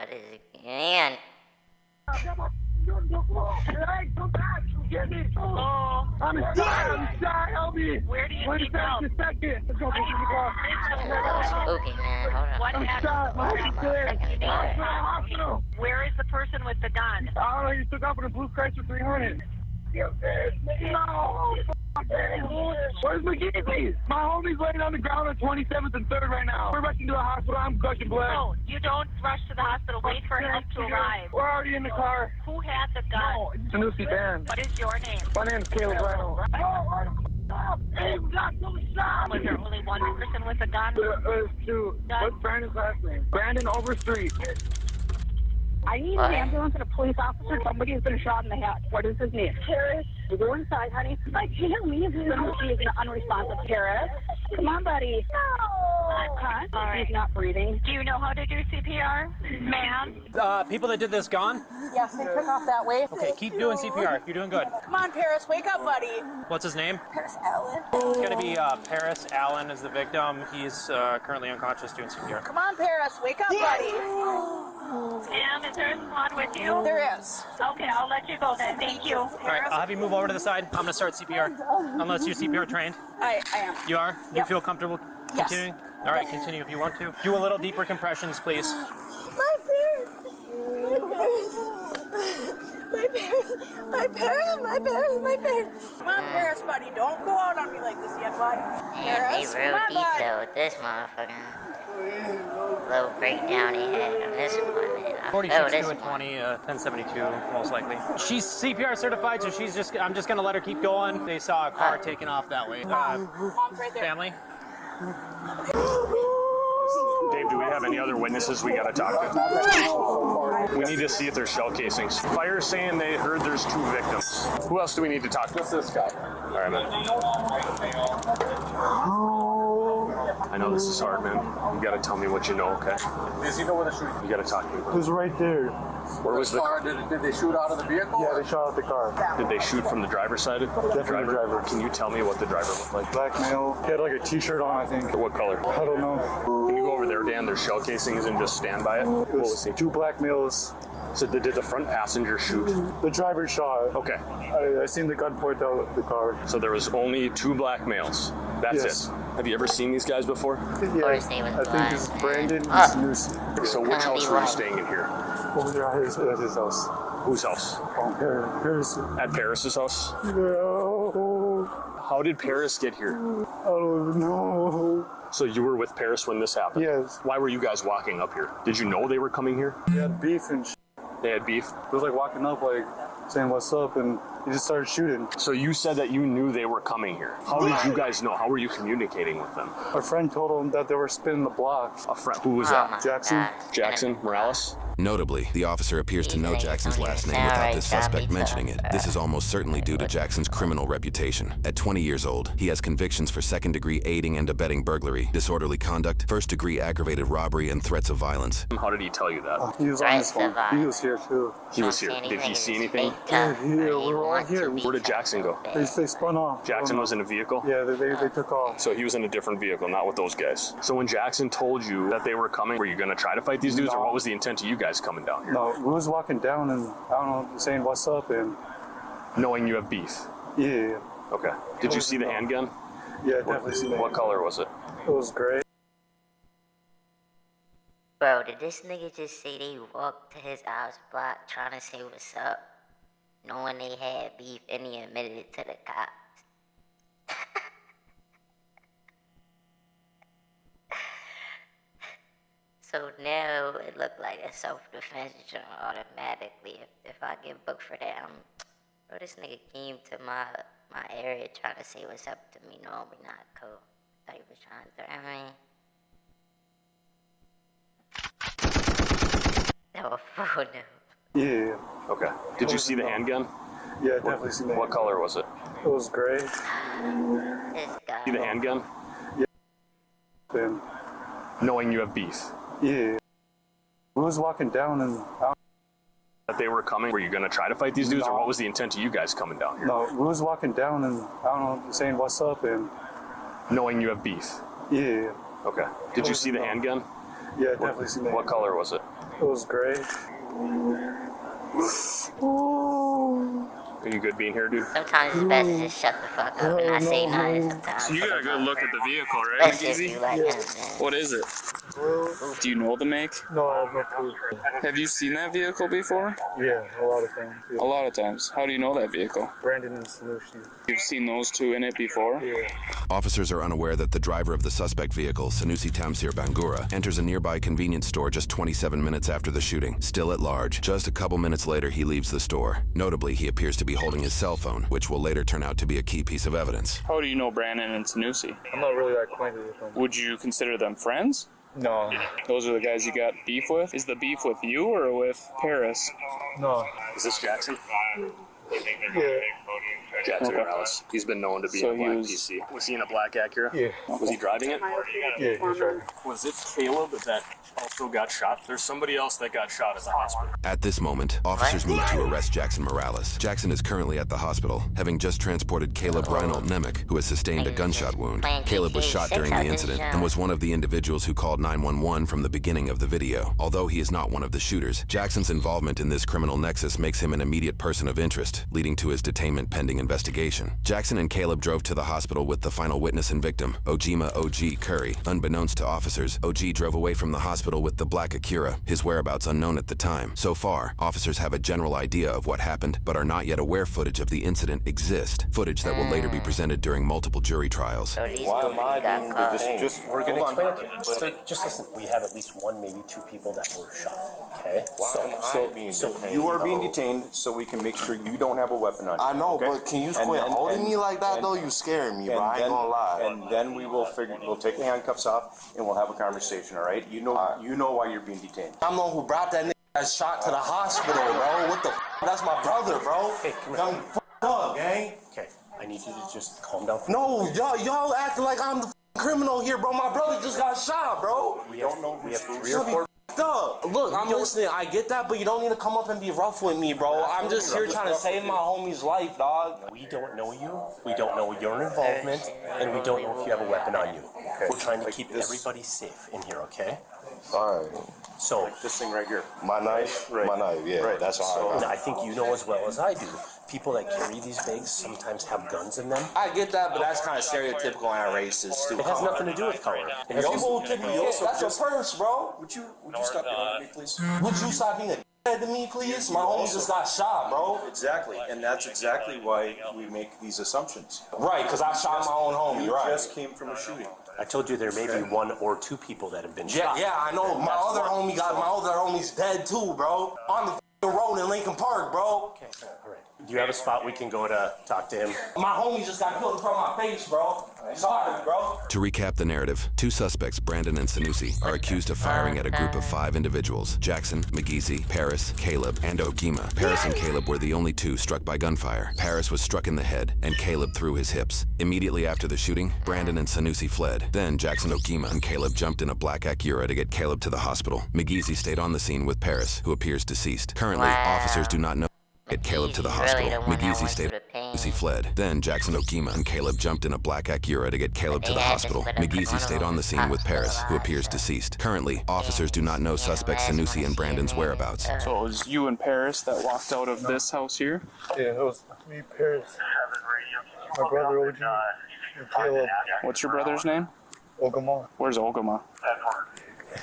What is it? And Hey, come back! Get me! Oh, I'm shot! Help me! Where do you need help? Just a second. Let's go get you the car. okay, man. Hold on. What happened? Hold on, motherfucking Hospital. Where is the person with the gun? I don't know. He took off in a blue Chrysler 300. No! Where's McGeezy? My homie's laying on the ground on 27th and 3rd right now. We're rushing to the hospital. I'm gushing blood. No, you don't rush to the hospital. Wait for help to arrive. We're already in the car. Who had the gun? No, it's a Nusi band. What is your name? My name's Caleb Rhino. Hey, we got some shots. Was there only one person with a gun? There's two. What's Brandon's last name? Brandon Overstreet. I need an ambulance and a police officer. Somebody has been shot in the head. What is his name? Paris. Go inside, honey. I can't leave him. He's unresponsive. Paris. Come on, buddy. No. Huh? All right. He's not breathing. Do you know how to do CPR, ma'am? People that did this gone? Yes, they took off that way. Okay, keep doing CPR. You're doing good. Come on, Paris. Wake up, buddy. What's his name? Paris Allen. It's going to be Paris Allen is the victim. He's currently unconscious doing CPR. Come on, Paris. Wake up, buddy. Ma'am, is there a squad with you? There is. Okay, I'll let you go then. Thank you. All right, I'll have you move over to the side. I'm going to start CPR. Unless you're CPR trained. I am. You are? Do you feel comfortable continuing? Yes. All right, continue if you want to. Do a little deeper compressions, please. My parents. Come on, Paris, buddy. Don't go out on me like this yet, buddy. Man, they real detailed with this motherfucker. Little breakdown he had on this one, man. 46 to a 20, 1072 most likely. She's CPR certified, so I'm just gonna let her keep going. They saw a car taking off that way. Mom's right there. Family? Dave, do we have any other witnesses we gotta talk to? We need to see if there's shell casings. Fire's saying they heard there's 2 victims. Who else do we need to talk to? Just this guy. All right, man. I know this is hard, man. You gotta tell me what you know, okay? Does he know where the shooting? You gotta talk to me. It was right there. Where was the car? Did they shoot out of the vehicle? Yeah, they shot out the car. Did they shoot from the driver's side? Definitely the driver. Can you tell me what the driver looked like? Black male. He had like a t-shirt on, I think. What color? I don't know. Can you go over there, Dan? There's shell casings and just stand by it. What was he? 2 black males. So did the front passenger shoot? The driver shot. Okay. I seen the gun point out the car. So there was only 2 black males. That's Yes. it. Have you ever seen these guys before? Yeah, His name was I think it's Black, Brandon. man. It's Nusi. So which house were you staying in here? Over there at his house. Whose house? Paris. At Paris's house? No. How did Paris get here? I don't even know. So you were with Paris when this happened? Yes. Why were you guys walking up here? Did you know they were coming here? He had beef and They had beef? It was like walking up, like saying what's up, and he just started shooting. So you said that you knew they were coming here. How did you guys know? How were you communicating with them? My friend told him that they were spinning the block. A friend? Who was Oh that? my Jackson? God. Jackson Morales? Notably, the officer appears to know Jackson's last name without the suspect mentioning it. This is almost certainly due to Jackson's criminal reputation. At 20 years old, he has convictions for second-degree aiding and abetting burglary, disorderly conduct, first-degree aggravated robbery, and threats of violence. How did he tell you that? He was on his phone. He was here too. He was here. Did he see anything? Yeah, we were all here. Where did Jackson go? They spun off. Jackson was in a vehicle? Yeah, they took off. So he was in a different vehicle, not with those guys. So when Jackson told you that they were coming, were you going to try to fight these dudes, or what was the intent of you guys coming down here? No, we was walking down and, I don't know, saying what's up and... Knowing you have beef? Yeah. Okay. Did you see the handgun? Yeah, definitely seen that. What color was it? It was gray. Bro, did this nigga just say they walked to his house block trying to say what's up, knowing they had beef, and he admitted it to the cops? So now it looked like a self-defense joint automatically. If I get booked for that, bro, this nigga came to my area trying to say what's up to me. No, we not cool. Thought he was trying to throw me. No, oh no. Yeah. Okay. Did you see the handgun? Yeah, definitely seen that. What color was it? It was gray. This guy. See the handgun? And, Knowing you have beef? yeah. We was walking down and... That they were coming? Were you going to try to fight these dudes, or what was the intent of you guys coming down here? No, we was walking down and, I don't know, saying what's up and... Knowing you have beef? Yeah. Okay. Did you see the handgun? Yeah, definitely seen that. What color was it? It was gray. Are you good being here, dude? Sometimes it's best to just shut the fuck up and not say nothing sometimes. So you got a good look at the vehicle, right, Especially if McGeezy? you like him, man. What is it? Do you know the make? No, I have no clue. Have you seen that vehicle before? Yeah, a lot of times. Yeah. A lot of times. How do you know that vehicle? Brandon and Sanusi. You've seen those two in it before? Yeah. Officers are unaware that the driver of the suspect vehicle, Sanusi Tamsir Bangura, enters a nearby convenience store just 27 minutes after the shooting, still at large. Just a couple minutes later, he leaves the store. Notably, he appears to be holding his cell phone, which will later turn out to be a key piece of evidence. How do you know Brandon and Sanusi? I'm not really acquainted with them. Would you consider them friends? No. Those are the guys you got beef with? Is the beef with you or with Paris? No. Is this Jackson? Yeah. Jackson Morales. He's been known to be So in a he black was- PC. Was he in a black Acura? Yeah. Was he driving it? Yeah, he's right. Was it Caleb that also got shot? There's somebody else that got shot at the hospital. At this moment, officers move to arrest Jackson Morales. Jackson is currently at the hospital, having just transported Caleb Reinhold Nemec, who has sustained a gunshot wound. Caleb was shot during the incident and was one of the individuals who called 911 from the beginning of the video. Although he is not one of the shooters, Jackson's involvement in this criminal nexus makes him an immediate person of interest, leading to his detainment pending investigation. Jackson and Caleb drove to the hospital with the final witness and victim, Ojima O.G. Curry. Unbeknownst to officers, O.G. drove away from the hospital with the black Acura, his whereabouts unknown at the time. So far, officers have a general idea of what happened, but are not yet aware footage of the incident exists, footage that will later be presented during multiple jury trials. So these Why am I got being caught. just We're going to hold on. explain it to you. So just listen, we have at least one, maybe two people that were shot. Okay? You are being detained so we can make sure you don't have a weapon on you. I know, okay? but can you And quit then- holding and- me like that and- though? You scaring me, and bro. I ain't then- gonna lie. And then we'll take the handcuffs off and we'll have a conversation, all right? You know why you're being detained. I'm the one who brought that nigga that shot to the hospital, bro. What the f? That's my brother, bro. Hey, come I'm here. f***ed up, gang. Okay, I need you to just calm down. No, y'all acting like I'm the criminal here, bro. My brother just got shot, bro. We have 3 or You'll be 4. f***ed up. Look, I'm listening. I get that, but you don't need to come up and be rough with me, bro. I'm just here trying to save my homie's life, dog. We don't know you. We don't know your involvement, and we don't know if you have a weapon on you. We're trying to keep everybody safe in here, okay? All right. So This thing right here. My knife? Right. My knife, yeah. Right. That's all right. I think you know as well as I do, people that carry these bags sometimes have guns in them. I get that, but that's kind of stereotypical and racist, too. It has nothing to do with color. It has That's your purse, bro. Would you stop yelling at me, please? Would you stop being a dickhead to me, please? My homie just got shot, bro. Exactly, and that's exactly why we make these assumptions. Right, because I shot my own homie, You right? just came from a shooting. I told you there may be 1 or 2 people that have been Yeah, shot. yeah, I know. My other homie's dead too, bro. On the f***ing road in Lincoln Park, bro. Okay, all right. Do you have a spot we can go to talk to him? My homie just got killed in front of my face, bro. Sorry, bro. To recap the narrative, 2 suspects, Brandon and Sanusi, are accused of firing at a group of 5 individuals: Jackson, McGeezy, Paris, Caleb, and Ogima. Paris and Caleb were the only 2 struck by gunfire. Paris was struck in the head, and Caleb through his hips. Immediately after the shooting, Brandon and Sanusi fled. Then Jackson, Ogima, and Caleb jumped in a black Acura to get Caleb to the hospital. McGeezy stayed on the scene with Paris, who appears deceased. Currently, officers do not know. Get Caleb to the hospital. McGeezy stayed. He fled. Then Jackson, Ogima, and Caleb jumped in a black Acura to get Caleb to the hospital. McGeezy stayed on the scene with Paris, who appears deceased. Currently, officers do not know suspects Sanusi and Brandon's whereabouts. So it was you and Paris that walked out of this house here? Yeah, it was me, Paris, my brother OG, and Caleb, What's your brother's name? Ogama. Where's Ogama?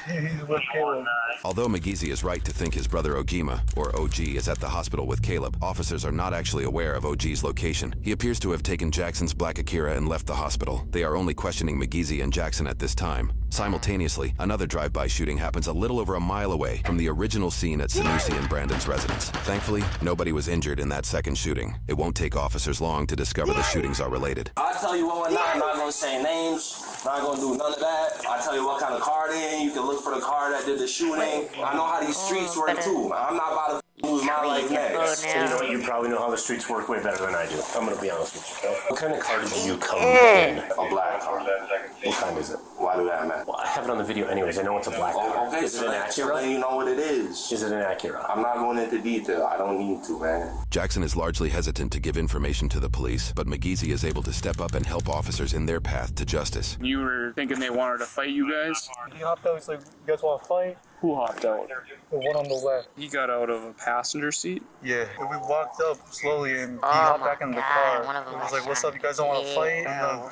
He's with Caleb. Although McGeezy is right to think his brother Ogima, or OG, is at the hospital with Caleb, officers are not actually aware of OG's location. He appears to have taken Jackson's black Acura and left the hospital. They are only questioning McGeezy and Jackson at this time. Simultaneously, another drive-by shooting happens a little over a mile away from the original scene at Sanusi and Brandon's residence. Thankfully, nobody was injured in that second shooting. It won't take officers long to discover the shootings are related. I tell you what, I'm not gonna say names, not gonna do none of that. I tell you what kind of car they in. You can look for the car that did the shooting. I know how these streets work too. I'm not about to lose my life next. You know what? You probably know how the streets work way better than I do. I'm gonna be honest with you. Okay? What kind of car did you come in? A black car. What kind is it? Why do that, man? Well, I have it on the video anyways. I know it's a black car. Okay, Is it so an then Acura? you know what it is. Is it an Acura? I'm not going into detail. I don't need to, man. Jackson is largely hesitant to give information to the police, but McGeezy is able to step up and help officers in their path to justice. You were thinking they wanted to fight you guys? He hopped out, he's like, you guys want to fight? Who hopped out? The one on the left. He got out of a passenger seat? Yeah. And we walked up slowly and he Oh hopped my back in the God, car. one of them He was was like, what's trying up, you guys don't want to to fight? kill.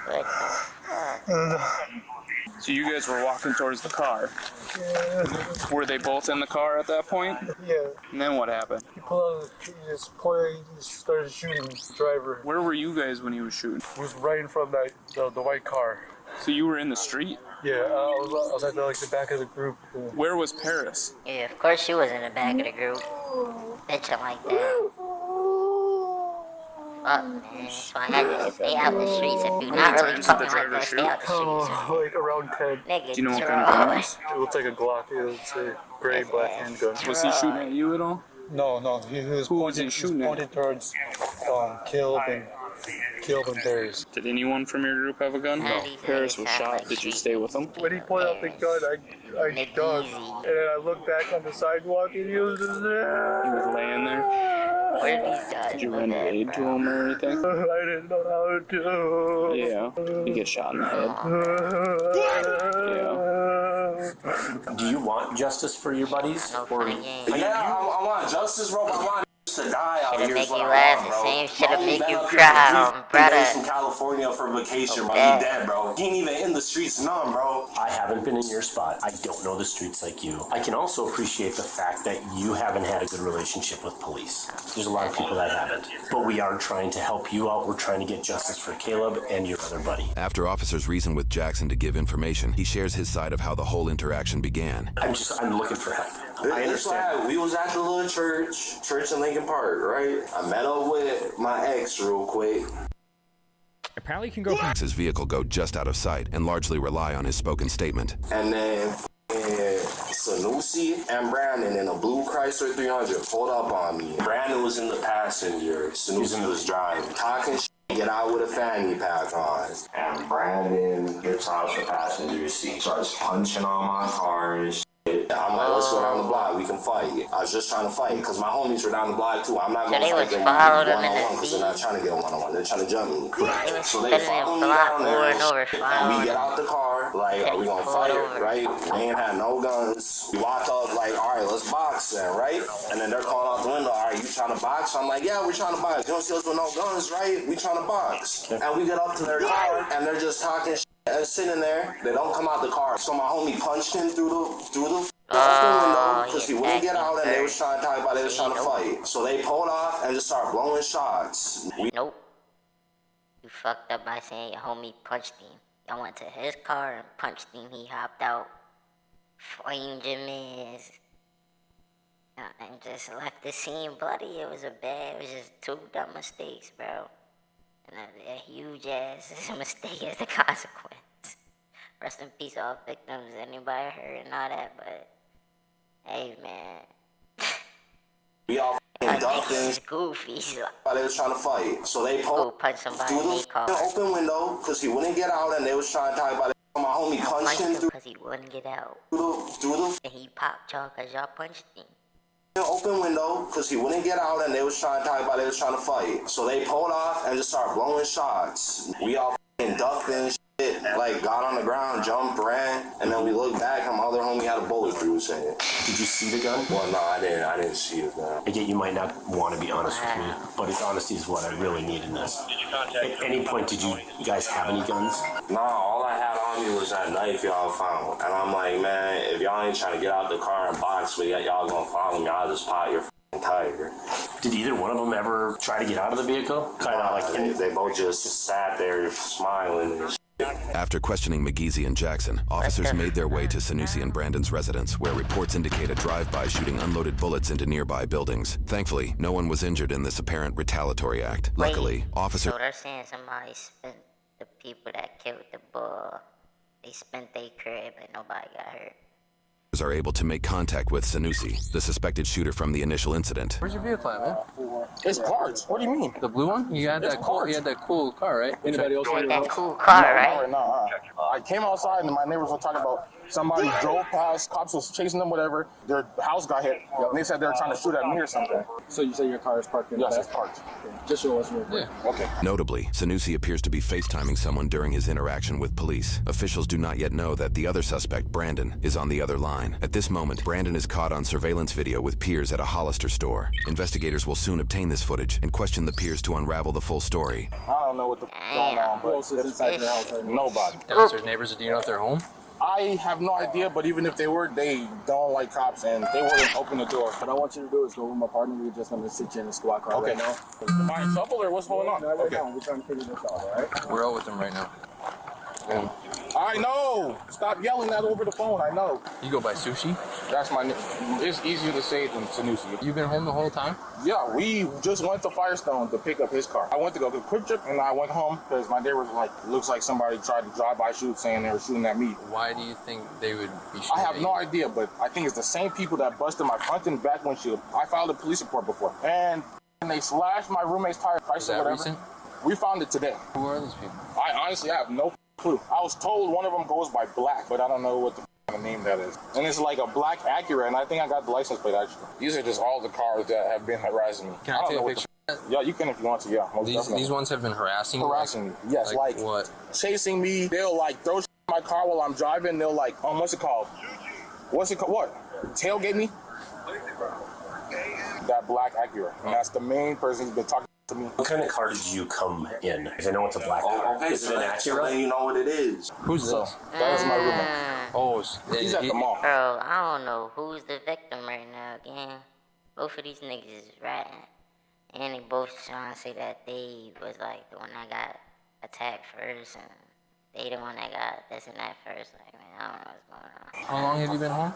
What the fuck? So you guys were walking towards the car. Were they both in the car at that point? Yeah. And then what happened? He pulled out, he just started shooting the driver. Where were you guys when he was shooting? He was right in front of the white car. So you were in the street? Yeah, I was at the back of the group. Where was Paris? Yeah, of course she was in the back of the group. Bitching like that. Fuck, man. That's why I had to stay out the streets. If you're not really fucking like that, stay out the streets. Like around 10. Nigga, Do you know what kind of gun it was? It looked like a Glock. It was a gray, black handgun. Was he shooting at you at all? No. He was shooting at? pointed towards Caleb and Paris. Did anyone from your group have a gun? No. Paris was shot. Did you stay with him? When he pulled out the gun, I ducked. And then I looked back on the sidewalk and he was just there. He was laying there? Where did these guys Did you run aid to him or anything? I didn't know how to. Yeah. You get shot in the head. Yeah. Do you want justice for your buddies? Or Yeah, I want justice, bro. I want to die out Shit'll here. make is what you I laugh, want, the bro. same shit'll Homie make been you up here cry, for 3 days brother. from California for vacation, bro. He dead. dead, bro. He ain't even in the streets, none, bro. I haven't been in your spot. I don't know the streets like you. I can also appreciate the fact that you haven't had a good relationship with police. There's a lot of people that haven't. But we are trying to help you out. We're trying to get justice for Caleb and your other buddy. After officers reason with Jackson to give information, he shares his side of how the whole interaction began. I'm looking for help. I It's understand. like, we was at the little church in Lincoln Park, right? I met up with my ex real quick. Apparently, you can go from His vehicle go just out of sight and largely rely on his spoken statement. And then Sanusi and Brandon in a blue Chrysler 300 pulled up on me. Brandon was in the passenger. Sanusi was driving. Talking shit, get out with a fanny pack on. And Brandon gets out the passenger seat, starts punching on my car and shit. I'm like, let's go down the block. We can fight. I was just trying to fight because my homies were down the block too. I'm not going to fight them one-on-one because they're not trying to get a one-on-one. They're trying to jump me. So they follow me down there. We get out the car. Like, are we going to fight, right? We ain't had no guns. We walk up like, all right, let's box then, right? And then they're calling out the window, all right, you trying to box? I'm like, yeah, we're trying to box. You don't see us with no guns, right? We trying to box. And we get up to their car and they're just talking shit and sitting there. They don't come out the car. So my homie punched him through the open window because he wouldn't get out and they was trying to talk about it. They was trying to fight. So they pulled off and just started blowing shots. Nope. You fucked up by saying your homie punched him. Y'all went to his car and punched him. He hopped out, flamed your mans, and just left the scene bloody. It was just 2 dumb mistakes, bro. And a huge ass mistake as the consequence. Rest in peace, all victims, anybody hurt and all that, but hey, man. We all ducked in. Goofy. They was trying to fight. So they pulled punch somebody through in the their car. open window because he wouldn't get out and they was trying to talk about it. My homie punched him through because he wouldn't get out. Through the and he popped y'all because y'all punched him. Open window because he wouldn't get out and they was trying to talk about it. They was trying to fight. So they pulled off and just started blowing shots. We all ducked and shit, like got on the ground, jumped, ran, and then we looked back and my other homie had a bullet through his head. Did you see the gun? Well, no, I didn't see the gun. I get you might not want to be honest with me, but honesty is what I really need in this. At any point, did you guys have any guns? No, all I had on me was that knife y'all found. And I'm like, man, if y'all ain't trying to get out the car and box with y'all gonna follow me, I'll just pop your tiger. Did either one of them ever try to get out of the vehicle? Kind of like they both just sat there smiling and shit. After questioning McGeezy and Jackson, officers made their way to Sanusi and Brandon's residence, where reports indicate a drive-by shooting unloaded bullets into nearby buildings. Thankfully, no one was injured in this apparent retaliatory act. Luckily, officers... So they're saying somebody spent the people that killed the bull, they spent their crib and nobody got hurt. are able to make contact with Sanusi, the suspected shooter from the initial incident. Where's your vehicle at, man? It's parts. What do you mean? The blue one? You had that cool car, right? Anybody else? That cool car, right? No, I came outside and my neighbors were talking about Somebody drove past, cops was chasing them, whatever. Their house got hit, and they said they were trying to shoot at me or something. So you say your car is parked in the back? Yes, it's parked. Okay. Just show us real quick. Okay. Notably, Sanusi appears to be FaceTiming someone during his interaction with police. Officials do not yet know that the other suspect, Brandon, is on the other line. At this moment, Brandon is caught on surveillance video with peers at a Hollister store. Investigators will soon obtain this footage and question the peers to unravel the full story. I don't know what the going on, but else is inside your house right now? nobody. Downstairs neighbors, do you know if they're home? I have no idea, but even if they were, they don't like cops, and they wouldn't open the door. What I want you to do is go with my partner. We're just going to sit you in the squad car right now. Am I in trouble, or what's going on? Not right now. We're trying to figure this out, all right? We're out with them right now. I know. Stop yelling that over the phone. I know. You go by Sushi? That's my name. It's easier to say than Sanusi. You've been home the whole time? Yeah, we just went to Firestone to pick up his car. I went to go to Quick Trip, and I went home because my neighbor was like, looks like somebody tried to drive-by shoot saying they were shooting at me. Why do you think they would be shooting I have at no you? idea, but I think it's the same people that busted my front and back windshield. I filed a police report before, and they slashed my roommate's tire. Was that recent? We found it today. Who are these people? I honestly have no clue. I was told one of them goes by Black, but I don't know what the name that is. And it's like a black Acura, and I think I got the license plate actually. These are just all the cars that have been harassing me. Can I take a picture? Yeah, you can if you want to. Yeah, most definitely. These ones have been harassing you? Harassing me. Yes, like what? Chasing me. They'll like throw shit in my car while I'm driving. They'll like, what's it called? What's it called? What? Tailgate me? That black Acura, and that's the main person who's been talking to me. What kind of car did you come in? Because I know it's a black car. Okay, is it an Acura? Then you know what it is. Who's this? That was my roommate. Oh, He's at the mall. Bro, I don't know who's the victim right now, gang. Both of these niggas is ratting. And they both trying to say that they was like the one that got attacked first, and they the one that got this and that first. Like, man, I don't know what's going on. How long have you been home?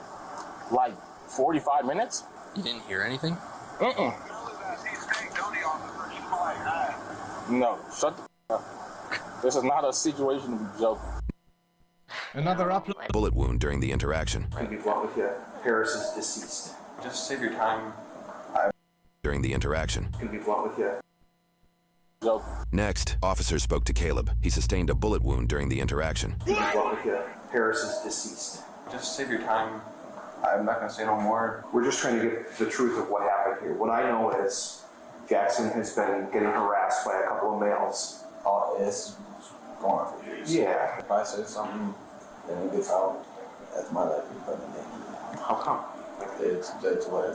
Like 45 minutes? You didn't hear anything? No, shut the up. This is not a situation to be joking. Another upload. Bullet wound during the interaction. Could be blunt with you. Harris is deceased. Just save your time. During the interaction. Could be blunt with you. Joke. Next, officers spoke to Caleb. He sustained a bullet wound during the interaction. Could be blunt with you. Harris is deceased. Just save your time. I'm not gonna say no more. We're just trying to get the truth of what happened here. What I know is Jackson has been getting harassed by a couple of males. Oh, it's going on for years. Yeah. If I say something, then it gets out. That's my life in front of me. How come? It's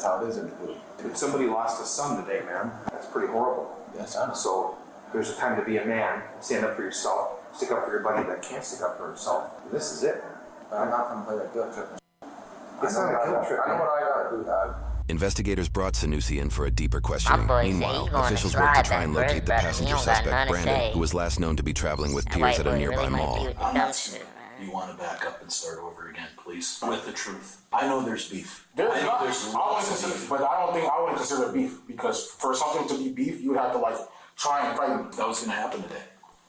how it is in the group. If somebody lost a son today, man, that's pretty horrible. Yes, I know. So there's a time to be a man, stand up for yourself, stick up for your buddy that can't stick up for himself. This is it. But I'm not gonna play that guilt trip. It's not a guilt trip. I know what I gotta do, dog. Investigators brought Sanusi in for a deeper questioning. boy say he Meanwhile, gonna officials worked to drive try and that locate first, the brother. He passenger don't got suspect, nothing to Brandon, say. who was last known to be traveling with That peers white at a boy nearby really might mall. be with the I'm dumb not shit, sure. man. You want to back up and start over again, please, with the truth. I know there's beef. There's I know not. there's I wouldn't lots of consider, beef. but I don't think I wouldn't consider beef because for something to be beef, you would have to like try and fight me. That was gonna happen today.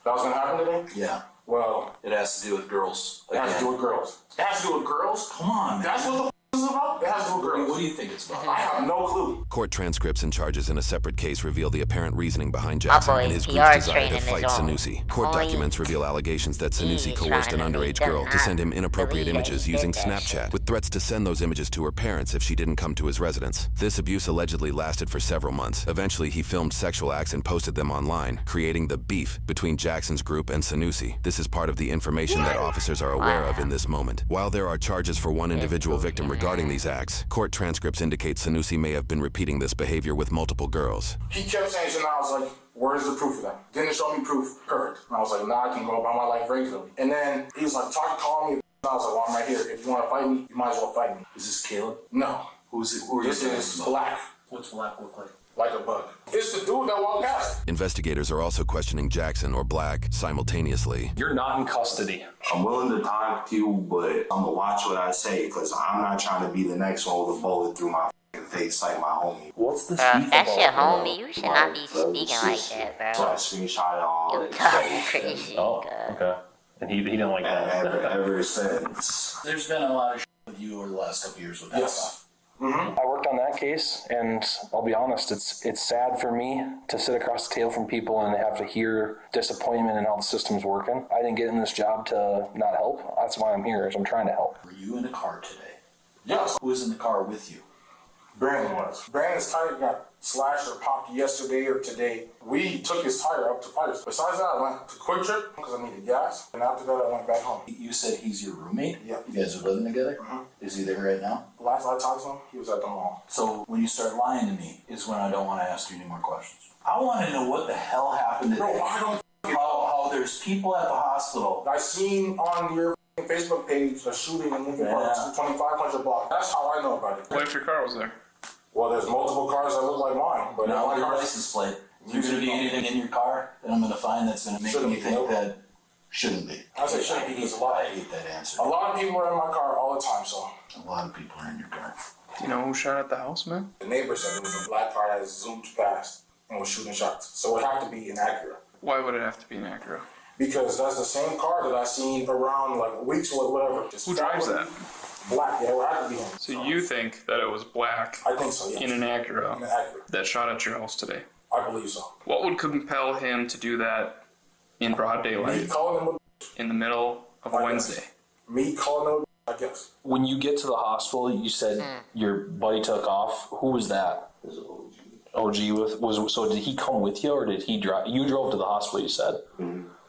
That was gonna happen today? Yeah. Well, It has to do with girls. it has to do with girls. It has to do with girls? Come on, man. That's what the this is about? It has to do with girls. What do you think it's about? I have no clue. Court transcripts and charges in a separate case reveal the apparent reasoning behind Jackson boy and his PR group's desire to training fight is on Sanusi. Court point. documents reveal allegations that Sanusi He's coerced an trying to make underage them girl to not send him inappropriate believe that images he using did that Snapchat, with threats to send those images to her parents if she didn't come to his residence. This abuse allegedly lasted for several months. Eventually, he filmed sexual acts and posted them online, creating the beef between Jackson's group and Sanusi. This is part of the information that officers are aware of in this moment. While there are charges for one individual victim regarding these acts, court transcripts indicate Sanusi may have been repeating this behavior with multiple girls. He kept saying shit, and I was like, where's the proof of that? Didn't show me proof. Perfect. And I was like, nah, I can go about my life regularly. And then he was like, calling me. And I was like, well, I'm right here. If you want to fight me, you might as well fight me. Is this Caleb? No. Who's it? Who are you This talking is about? Black. What's Black look like? Like a bug. It's the dude that walked past. Investigators are also questioning Jackson or Black simultaneously. You're not in custody. I'm willing to talk to you, but I'm gonna watch what I say because I'm not trying to be the next one with a bullet through my face like my homie. What's this Bro, beef if that's about, your bro? homie, you should not be speaking like that, So I bro. screenshot all You that talking shit. crazy, Oh, cuz. okay. And he didn't like And that. ever since. There's been a lot of shit with you over the last couple years with that stuff. I worked on that case, and I'll be honest, it's sad for me to sit across the table from people and have to hear disappointment in how the system's working. I didn't get in this job to not help. That's why I'm here, is I'm trying to help. Were you in the car today? Yes. Who was in the car with you? Brandon was. Brandon's tire got slashed or popped yesterday or today. We took his tire up to fires. Besides that, I went to Quick Trip because I needed gas, and after that, I went back home. You said he's your roommate? Yeah. You guys are living together? Is he there right now? Last I talked to him, he was at the mall. So when you start lying to me is when I don't want to ask you any more questions. I want to know what the hell happened today. Bro, I don't how there's people at the hospital. I seen on your Facebook page a shooting in Lincoln Park, 2500 block. That's how I know about it. What if your car was there? Well, there's multiple cars that look like mine, but now my your car's license plate. There's going to be anything in your car that I'm going to find that's going to make me think that shouldn't be. I say shouldn't be because I hate that answer. A lot of people are in my car all the time, so. A lot of people are in your car. Do you know who shot at the house, man? The neighbor said it was a black car that zoomed past and was shooting shots. So it would have to be an Acura. Why would it have to be an Acura? Because that's the same car that I seen around like weeks or whatever. Who drives that? Black, yeah, it would have to be him. So you think that it was black I think so, yes. in an Acura In an Acura. that shot at your house today? I believe so. What would compel him to do that in broad Me daylight calling him in the middle of a Wednesday? Me calling him, I guess. When you get to the hospital, you said your buddy took off. Who was that? OG so did he come with you, or did he drive? You drove to the hospital, you said.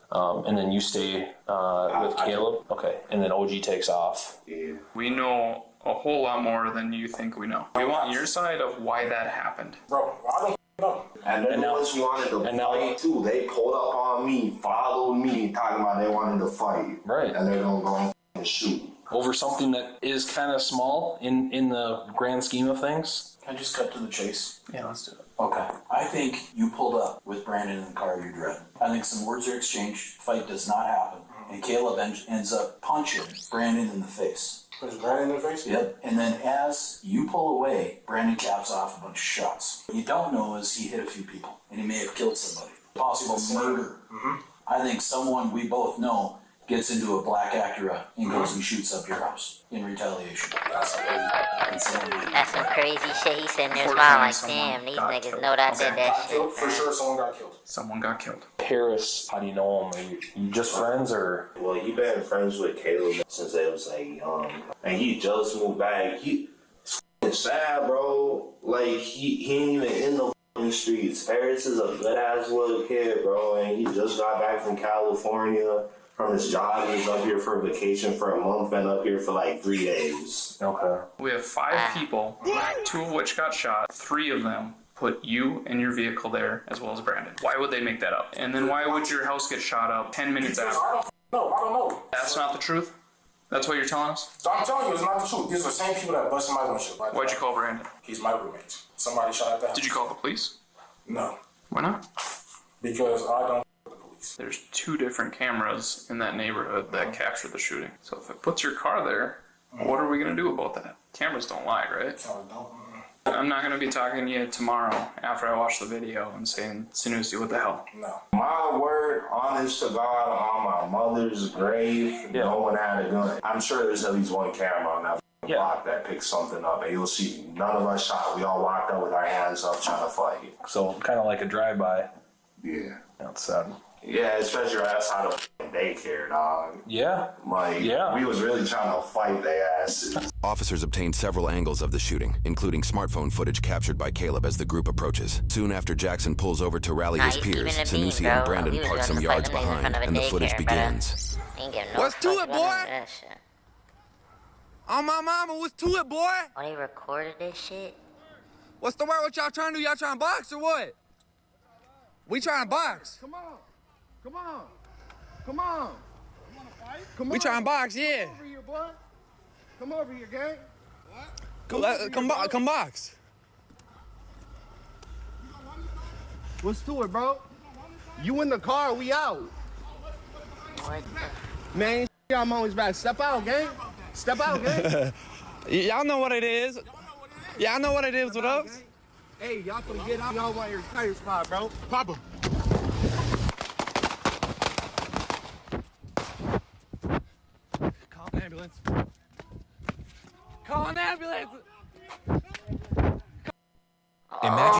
And then you stay with Caleb? Okay. And then OG takes off. Yeah. We know a whole lot more than you think we know. We want your side of why that happened. Bro, I don't know. And then the ones who wanted to fight too, they pulled up on me, followed me, talking about they wanted to fight. Right. And they're gonna go and shoot. Over something that is kind of small in the grand scheme of things. Can I just cut to the chase? Yeah, let's do it. Okay. I think you pulled up with Brandon in the car you dread. I think some words are exchanged, fight does not happen, and Caleb ends up punching Brandon in the face. Punch Brandon in the face? Yep. And then as you pull away, Brandon caps off a bunch of shots. What you don't know is he hit a few people, and he may have killed somebody. Possible murder. I think someone we both know gets into a black Acura and goes and shoots up your house in retaliation. That's some crazy shit. He's sitting there smiling like, damn, these niggas know that I did that shit. For sure, someone got killed. Someone got killed. Paris, how do you know him? Are you just friends, or? Well, he been friends with Caleb since they was like young, and he just moved back. It's f***ing sad, bro. Like he ain't even in the f***ing streets. Paris is a good ass little kid, bro, and he just got back from California. From his job, he was up here for vacation for a month, been up here for like 3 days. Okay. We have 5 people, 2 of which got shot. 3 of them put you and your vehicle there, as well as Brandon. Why would they make that up? And then why would your house get shot up 10 minutes after? I don't know. That's not the truth? That's what you're telling us? So I'm telling you, it's not the truth. These are the same people that busted my windshield. Why'd you call Brandon? He's my roommate. Somebody shot at the house. Did you call the police? No. Why not? Because I don't. There's 2 different cameras in that neighborhood that captured the shooting. So if it puts your car there, what are we going to do about that? Cameras don't lie, right? I'm not going to be talking to you tomorrow after I watch the video and saying, Sanusi, what the hell? No. My word, honest to God, on my mother's grave, no one had a gun. I'm sure there's at least one camera on that block that picks something up, and you'll see none of us shot. We all walked up with our hands up trying to fight. So kind of like a drive-by. Yeah. That's sad. Yeah, especially your ass out of daycare, dog. Yeah. Like, we was really trying to fight their asses. Officers obtained several angles of the shooting, including smartphone footage captured by Caleb as the group approaches. Soon after Jackson pulls over to rally his peers, Sanusi and Brandon park some yards behind, and the footage begins. What's to it, boy? On my mama, what's to it, boy? Oh, they recorded this shit? What's the word? What y'all trying to do? Y'all trying to box or what? We trying to box. Come on. Come on. Come on. You want to fight? Come we trying to box, yeah. Come over here, boy. Come over here, gang. What? Come box. What's to it, bro? You in the car, we out. What? Man, I'm always back. Step out, gang. Step out, gang. Y'all know what it is. Y'all know what it is with us. Hey, y'all can get out. Y'all want your tire spot, bro. Pop him. Call an ambulance. Call an ambulance.